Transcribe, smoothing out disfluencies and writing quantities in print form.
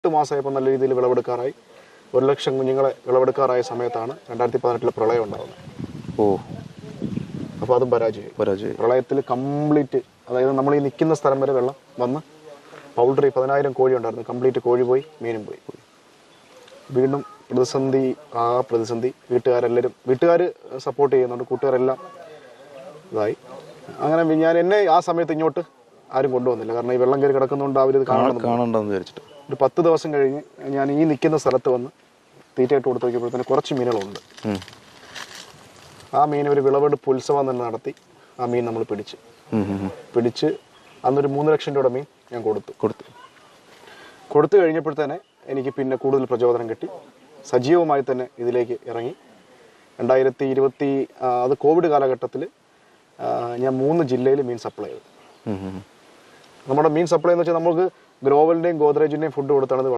8 മാസമായപ്പോൾ നല്ല രീതിയിൽ വിളവെടുക്കാറായി. 1 ലക്ഷം കുഞ്ഞുങ്ങളെ വിളവെടുക്കാറായ സമയത്താണ് 2018 പ്രളയം ഉണ്ടാകുന്നത്. അപ്പോൾ അതും പരാജയമായി. പ്രളയത്തിൽ കംപ്ലീറ്റ്, അതായത് നമ്മൾ ഈ നിൽക്കുന്ന സ്ഥലം വരെ വെള്ളം വന്ന് പൗൾട്രി 10,000 കോഴി ഉണ്ടായിരുന്നു, കംപ്ലീറ്റ് കോഴി പോയി, മീനും പോയി. വീണ്ടും പ്രതിസന്ധി വീട്ടുകാർ സപ്പോർട്ട് ചെയ്യുന്നുണ്ട്, കൂട്ടുകാരെല്ലാം ഇതായി. അങ്ങനെ എന്നെ ആ സമയത്ത് ഇങ്ങോട്ട് ആരും കൊണ്ടുവന്നില്ല. കാരണം ഈ വെള്ളം കയറി കിടക്കുന്നതുകൊണ്ട് അവരിത് കാണണമെന്ന് വിചാരിച്ചിട്ട്. ഒരു 10 ദിവസം കഴിഞ്ഞ് ഞാൻ ഈ നിൽക്കുന്ന സ്ഥലത്ത് വന്ന് തീറ്റയിട്ട് കൊടുത്ത് നോക്കിയപ്പോഴത്തേന് കുറച്ച് മീനുകളുണ്ട്. ആ മീൻ ഒരു വിളവെടുപ്പ് ഉത്സവം തന്നെ നടത്തി. ആ മീൻ നമ്മൾ പിടിച്ച് അന്നൊരു 3 ലക്ഷം രൂപയുടെ മീൻ ഞാൻ കൊടുത്തു കഴിഞ്ഞപ്പോഴത്തേനെ എനിക്ക് പിന്നെ കൂടുതൽ പ്രചോദനം കിട്ടി. സജീവമായി തന്നെ ഇതിലേക്ക് ഇറങ്ങി. 2020 അത് കോവിഡ് കാലഘട്ടത്തിൽ ഞാൻ 3 ജില്ലയിൽ മീൻ സപ്ലൈ ചെയ്തു. നമ്മുടെ മീൻ സപ്ലൈ എന്ന് വെച്ചാൽ നമുക്ക് ഗ്രോവലിൻ്റെയും ഗോദ്രേജിൻ്റെയും ഫുഡ് കൊടുത്താണ്